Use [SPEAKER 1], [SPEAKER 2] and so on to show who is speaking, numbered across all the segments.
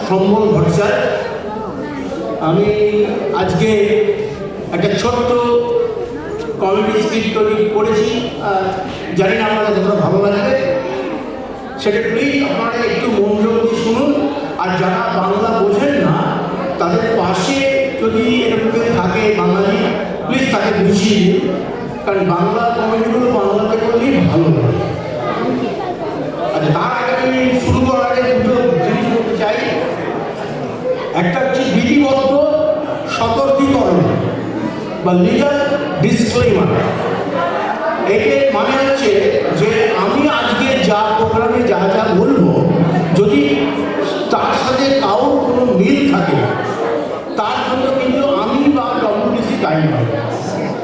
[SPEAKER 1] সম্বল ভট্টাচার্য। আমি আজকে একটা ছোট্ট কমেডি স্ক্রিপ্ট তৈরি করেছি, জানি না আপনাদের কতটা ভালো লাগবে। সেটা প্লিজ আপনারা একটু মনোযোগ দিয়ে শুনুন। আর যারা বাংলা বোঝেন না তাদের পাশে যদি এরকম কেউ থাকে বাঙালি, প্লিজ তাকে বুঝিয়ে দিন, কারণ বাংলা কমেডিগুলো বাংলাতে করলেই ভালো লাগে। আচ্ছা, তার আগে আমি শুরু করার আগে দুটো জিনিস করতে চাই। একটা হচ্ছে বিধিবদ্ধ সতর্কীকরণ বা লিগাল ডিসক্লেমার। একে মানে হচ্ছে যে আমি আজকে যা প্রোগ্রামে যা যা বলবো, যদি তার সাথে কারোর কোনো মিল থাকে তার জন্য কিন্তু আমি বা ডব্লিউটিসি দায়ী নয়,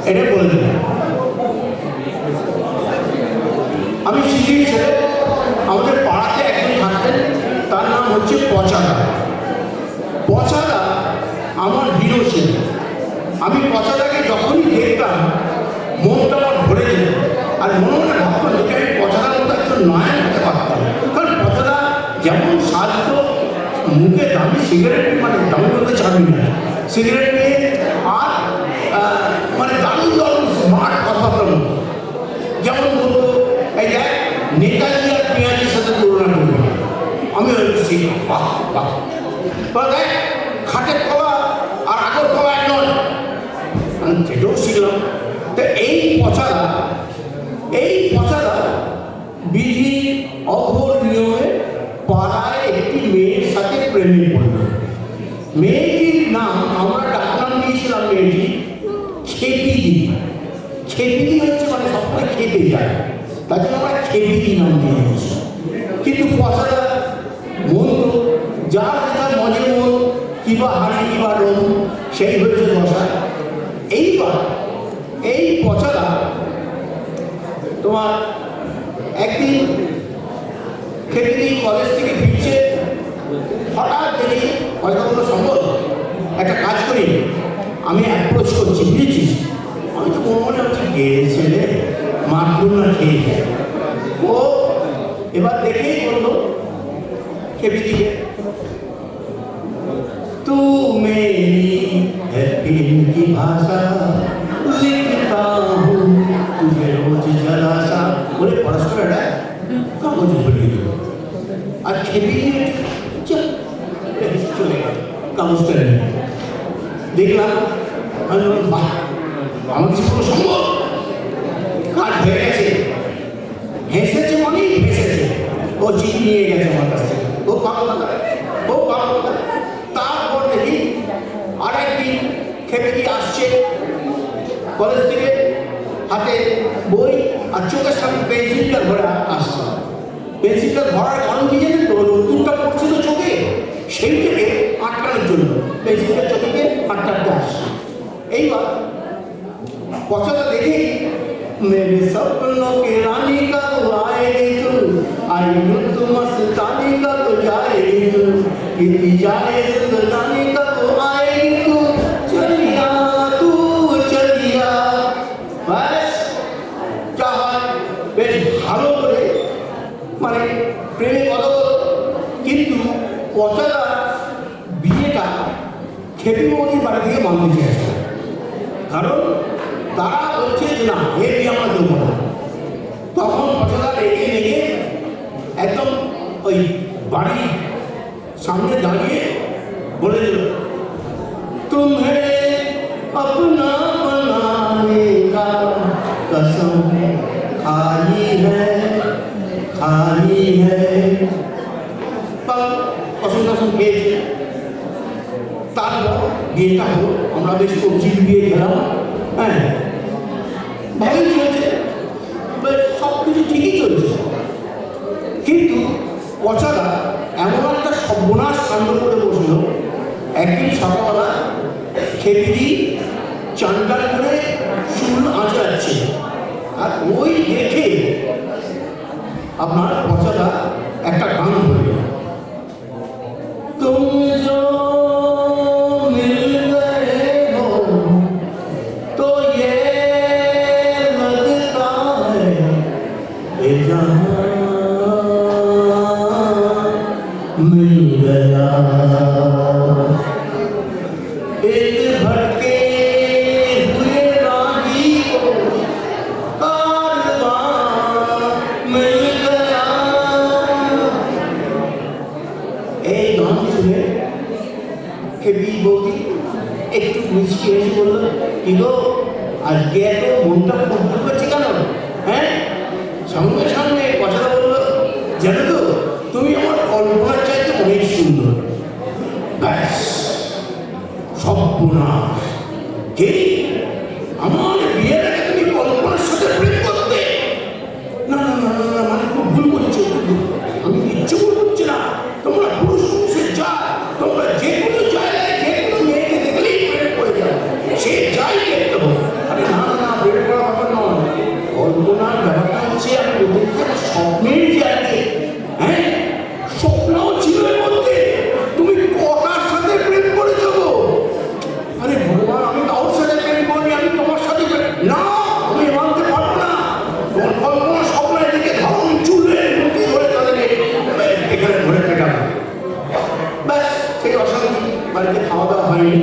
[SPEAKER 1] এটা বলে দেবেন। আমি শিখিয়ে ছেলে, আমাদের পাড়াতে একজন থাকতেন, তার নাম হচ্ছে পচাদা। পচাদা আমার হিরো ছিল। আমি পচাদাকে যখনই দেখতাম মনটা আমার ভরে যেত, আর মনে মনে ভাবতাম যে আমি পচাদার মতো একজন নায়ক হতে পারতাম। কারণ পচাদা যেমন সাজতো, মুখে দামি সিগারেট, মানে দামি বলতে চাবি না, সিগারেট নিয়ে, আর মানে দারুণ দারুণ স্মার্ট কথাবার্তা বলতো। যেমন বলতো, এই দেখ নেতাজি আর পেঁয়াজির সাথে তুলনা করবো। আমি শিখলাম, বাহ বাহ, দেখ খাটের তলা আর আগর তলা এক নয়, সেটাও শিখলাম। তো এই পচারা বিধি অঘোর নিয়মে পাড়ায় একটি মেয়ের সাথে প্রেমে পড়ল। মেয়েটির নাম আমরা ডাকনাম দিয়েছিলাম মেয়েটি খেপিদি। খেপিদি হচ্ছে মানে সবসময় খেপে যায়, তার জন্য আমরা খেপিদি নাম দিয়ে দিয়েছি। কিন্তু পচারা মন তো যার যেটা মজে মন, কিবা হাড়ি কিবা রোম, সেই হয়েছে দশা। এইবার এই পচারা তোমার একদিন খেপিদি কলেজ থেকে ফিরছে, হঠাৎ দেখি হয়তো কোনো সম্ভব একটা কাজ করি, আমি অ্যাপ্রোচ করছি, বুঝেছিস? আমি তো মনে হচ্ছে গেড়ে ছেলে মাত্র না খেয়ে যায়। ও এবার দেখেই বললো খেপিদিকে, तू मेरी है प्रेम की भाषा, लिखता हूँ तुझे रोज जरा सा, बोले परस्पर है कागज भरिए दो। আর খেপিয়ে চলে গেল কাগজ করে। দেখলাম আমি বাহ, আমার কিছু কোনো সম্ভব, কাজ হয়ে গেছে। হেসেছে মনেই হেসেছে, ও চিঠি নিয়ে গেছে আমার কাছ থেকে। ও পাগল কথা। তারপর দেখি আর একদিন খেপিদি আসছে কলেজ থেকে, হাতে বই আর চোখের সামনে পেন্সিলটা ধরে আসছে। পেন্সিলটা ধরার কারণ কি জানেন তো? নতুনটা পড়ছিল চোখে, সেই থেকে আটকানোর জন্য পেন্সিলটা চোখে আটকাতে আসছে। এইবার পচাটা দেখি मेरे सपनों के रानी का तो आएगी तू, आई तू मस्तानी का तो जाएगी तू, कितनी जाए जिंदगानी का तो आएगी तू, चलिया तू चलिया। बस चाहा বেশ ভালো করে মানে প্রেমে কথা বলো। কিন্তু পচাটা বিয়েটা খেপিমণির বাড়ি থেকে মানতে চেয়েছে, কারণ তারা বলছে যে না, এ বিয়ে আমরা দেবো না। তখন পচাটা রেগে একদম ওই বাড়ির সামনে দাঁড়িয়ে বলে দিল, तुम्हें अपना बनाने का कसम खाई है कसम कसम খেয়েছে। তারপর বিয়েটা হলো, আমরা বেশ কবজির বিয়ে গেলাম। হ্যাঁ, ভালোই চলছে, সব কিছু ঠিকই চলছে। কিন্তু পচারা এমন একটা সর্বনাশ কাণ্ড করে বসলো। একদিন সকালবেলা খেপিদি চান্ডাল করে চুল আঁচড়াচ্ছে, আর ওই দেখে আপনার পচারা একটা গান বলল, तुम जो मिल गए हो तो ये लगता है ये जहां मिल गया। এসে বললো, কি গো আজকে এত মনটা ফুটফুট করছে কেন? হ্যাঁ, সঙ্গে সঙ্গে কথাটা বললো, জানো তো তুমি আমার কল্পনার চাইতে অনেক সুন্দর। ব্যাস সর্বনাশ, কে আমার বিয়ের আগে তুমি কল্পনার সাথে প্রেম করতে? না না না না না, মানে খুব ভুল করছো, আমি ইচ্ছে ভুল করছি না। তোমরা পুরুষ পুরুষের যা, তোমরা যে কোনো জায়গায় যে কোনো মেয়েকে দেখলেই প্রেম করে যাও, সে যাই দেখতে হবে। আরে না না না, প্রেম করা ব্যাপার নয়, কল্পনার ব্যাপারটা হচ্ছে আমি বলতে স্বপ্নের জায়গায়। হ্যাঁ, স্বপ্নও ছিল এর মধ্যে। তুমি কটার সাথে প্রেম করে যাবো? আরে ভগবান, আমি কারোর সাথে প্রেম করিনি, আমি তোমার সাথে না, আমি মানতে পারবো না। তোমার কল্পনা স্বপ্নের দিকে ধরুন চুলের মুখে ধরে তাদেরকে এখানে ধরে পেটাবো। ব্যাস সেই অশান্তি, বাড়িতে খাওয়া দাওয়া হয়নি।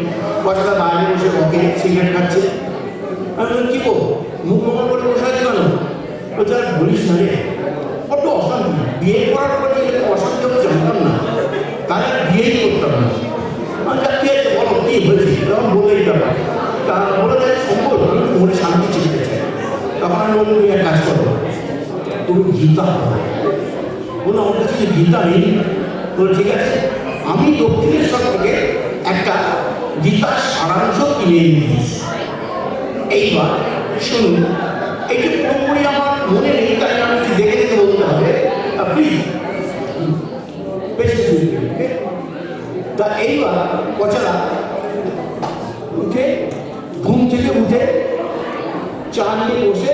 [SPEAKER 1] কথাটা বাইরে বসে বকে সিগারেট খাচ্ছে। আমি বললাম, কি করবো, মুখ মোমা করে বসে আছে কেন? বলছে, আর বলিস না রে, কত অশান্তি। বিয়ে করার পরে এরকম অশান্তি আমি জানতাম না, তাহলে আর বিয়েই করতাম না। আমি যা কি আছে বলো, কি হয়েছে? তখন বলেই যাবো, তা বলে যায় সম্ভব, আমি মনে শান্তি চিনতে চাই। তখন আমি বললাম, তুমি এক কাজ করো, তুমি গীতা পড়ো। বললো, আমার কাছে গীতা নেই। বলে, ঠিক আছে, আমি দক্ষিণেশ্বর থেকে একটা গীতার সারাংশ কিনে নিয়েছি। এইবার শুনুন, এইটা পুরোপুরি আমার মনে নেই, তাই আমি দেখে দেখে বলতে হবে, প্লিজ বেশি শুনবে। তা এইবার বছরা উঠে ঘুম থেকে উঠে চা নিয়ে বসে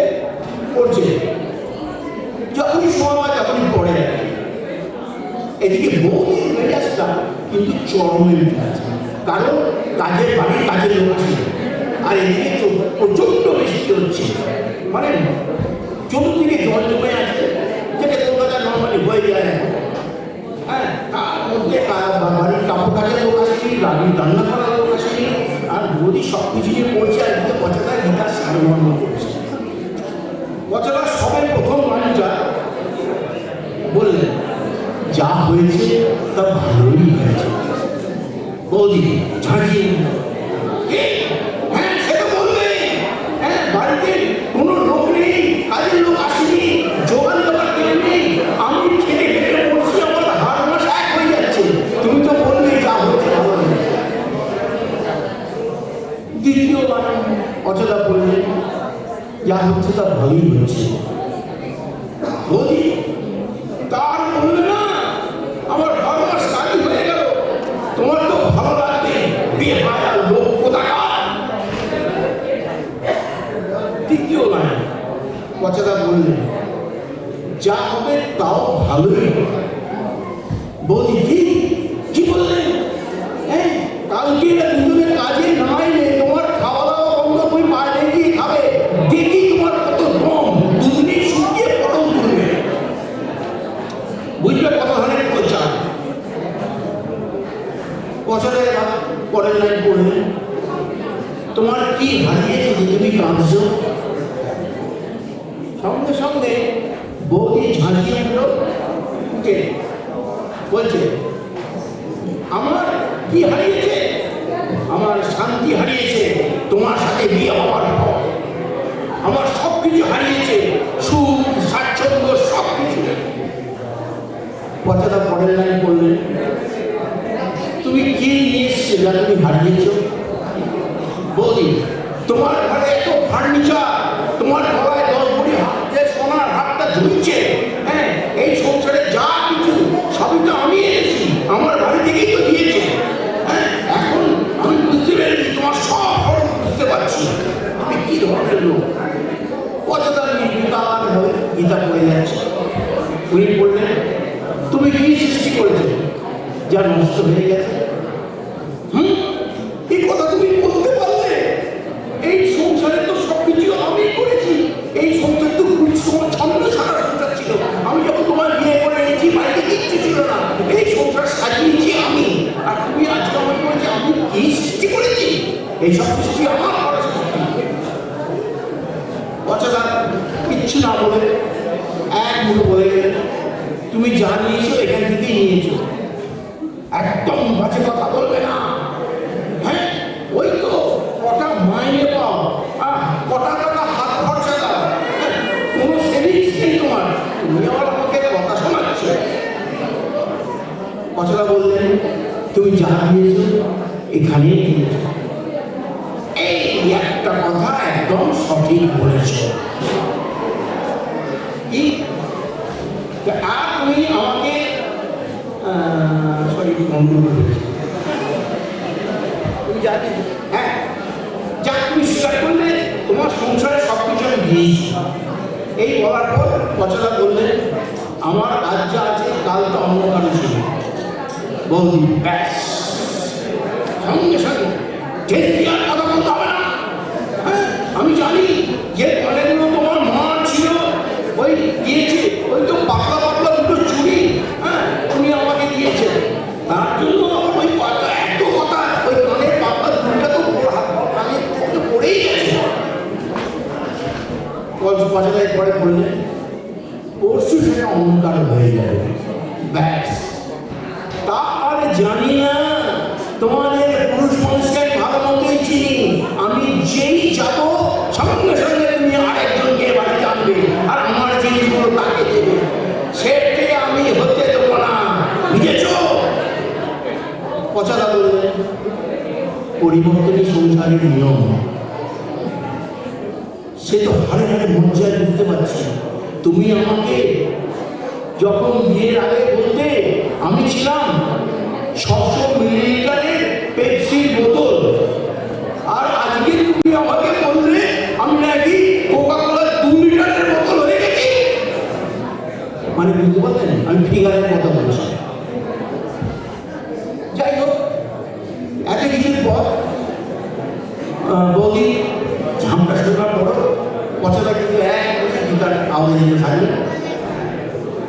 [SPEAKER 1] পড়ছে, যখনই সময় হয় তখনই পড়ে যায়। এদিকে বউয়ের মেজাজটা কিন্তু চরমে উঠে আছে, কারণ কাজের বাড়ির কাজের লোক আছে, আর এদিকে প্রচণ্ড বৃষ্টি হচ্ছে, মানে চতুর্দিকে জল জমে আছে, যেটা কলকাতা নর্মালি হয়ে যায়। হ্যাঁ, তার মধ্যে বাড়ির কাপড় কাচার লোক আসেনি, রান্না করার লোক আসেনি, আর বৌদি সব কিছু নিয়ে পড়ছে, আর এদিকে পচাটা গীতার সারমর্ম করছে। পচাটা সবাই প্রথম মানুষটা বললেন, যা হয়েছে তা ভালোই হয়েছে। বৌদি ঝাঁকিয়ে, হ্যাঁ সেটা বলবে, হ্যাঁ বাড়িতে কোনো লোক নেই, কাজের লোক আসেনি, জোগান দেওয়ার কেউ নেই, আমি খেটে খেটে পড়ছি, আমার হাড় মাস এক হয়ে যাচ্ছে, তুমি তো বলবে যা হয়েছে ভালো হয়েছে। দ্বিতীয়বার অচেতা বললেন, যা হচ্ছে তা ভালোই হয়েছে। বৌদি তার বলবে না, আমার হাড় মাস কাজই হয়ে গেল, তোমার তো ভালো লাগবে, বিয়ে হয় আর লোক কোথাকার। তৃতীয় লাইন পচাদা বললেন, যা হবে তাও ভালোই হবে। বৌদি কি বললেন? হ্যাঁ, কালকে দুজনের কাজে নাই নেই, তোমার খাওয়া দাওয়া বন্ধ, তুমি বাইরে গিয়ে খাবে, দেখি তোমার কত দম, দুদিনই শুকিয়ে পটল তুলবে। বুঝবে কত ধরনের পয়সা? পচাদা পরের লাইন বললেন, তোমার কি হারিয়েছে যে তুমি কাঁদছো? সঙ্গে সঙ্গে বৌদি ঝাঁকিয়ে উঠলো, উঠে বলছে, আমার কি হারিয়েছে? আমার শান্তি হারিয়েছে তোমার সাথে বিয়ে হওয়ার পর, আমার সব কিছু হারিয়েছে, সুখ স্বাচ্ছন্দ্য সব কিছু। পচাদা পরের লাইন বললেন, তুমি কি নিয়ে এসছো যা তুমি হারিয়েছ? বৌদি, তোমার ঘরে এত ফার্নিচার, তোমার গলায় 10 ভরি হাতে সোনার হাতটা ঝুলছে, হ্যাঁ, এই সংসারে যা কিছু সবই তো আমি এনেছি, আমার বাড়ি থেকেই তো দিয়েছে। হ্যাঁ, এখন আমি বুঝতে পেরেছি, তোমার সব খরচ বুঝতে পারছি, আমি কি ধরনের লোক। পচাদার নির্বিকার হয়ে গীতা পড়ে যাচ্ছে। উনি বললেন, তুমি কি সৃষ্টি করেছো যা নষ্ট হয়ে গেছে? এই কথা তুমি বলতে পারলে? এই সংসারে তো সবকিছু আমি করেছি, এই সংসার তো তোমার ছন্দ সারা সংসার ছিল, আমি যখন তোমার বিয়ে করে এনেছি বাড়িতে কিচ্ছু ছিল না, এই সংসার সাজিয়েছি আমি, আর তুমি আজকে আমাকে বলছি আমি কি সৃষ্টি করেছি? এই সব সৃষ্টি আমার করা সৃষ্টি। পচাদা কিচ্ছু না বলে এক মুখে বলে গেলেন, তুমি যা নিয়েছো এখান থেকেই নিয়েছো, একদম বাজে কথা বলবে না। হ্যাঁ, ওই তো কটা যা দিয়েছো এখানেই দিয়েছো। এই একটা কথা একদম সঠিক বলেছ। কি আর তুমি আমাকে সরি তুমি জানি হ্যাঁ যা তুমি স্বীকার করলে তোমার সংসারে সব কিছু আমি দিয়েছি। এই বলার পর পচাদা বললেন আমার আজ যা আছে কাল তো অন্য কারো ছিল। বৌদি ব্যাস সঙ্গে সঙ্গে আর কথা বলতে হবে না। হ্যাঁ আমি জানি যে অনেকগুলো তোমার মা ছিল ওই দিয়েছে, ওই তো পাতলা পাতলা দুটো চুড়ি হ্যাঁ উনি আমাকে দিয়েছে, তার জন্য ওই এত কথা ওই কানের পাতলা দুটা তো কানের থেকে পড়েই গেছে। পচাদায় পরে বললেন পরশু সেটা অন্ধকার হয়ে যাবে। ব্যাস তা আর জানি না, তোমাদের পুরুষ মানুষকে ভালো মতোই চিনি। আমি যেই যাব সঙ্গে সঙ্গে তুমি আরেকজনকে বাড়িতে আনবে আর আমার জিনিসগুলো তাকে দেবে, সেটাকে আমি হতে দেবো না, বুঝেছ? পচাদা বললেন পরিবর্তনই সংসারের নিয়ম। সে তো হারে হারে মজ্জায় বুঝতে পারছি। তুমি আমাকে যখন বিয়ের আগে বলতে আমি ছিলাম 600 মিলিলিটারের পেপসির বোতল, আর আজকে তুমি আমাকে বললে আমি নাকি কোকা-কোলার 2 লিটারের বোতল হয়ে গেছি। মানে বুঝতে পারলেন আমি ফিগারের কথা বলছি। যাই হোক এত কিছুর পর বৌদি ঝামটা শোনার পর পচাদা কিন্তু এক গীতার আওয়াজ দিতে থাকবে।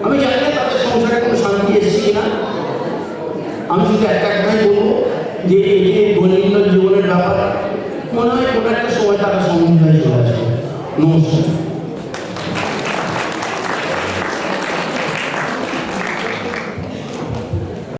[SPEAKER 1] আমি জানি না তাদের সংসারে কোনো শান্তি এসেছে কিনা। আমি শুধু একটা কথাই বলবো যে এই যে দৈনন্দিন জীবনের ব্যাপার মনে হয় কোনো একটা সময় তারা সম্মুখীন হয়ে চলে আসবে। নমস্কার।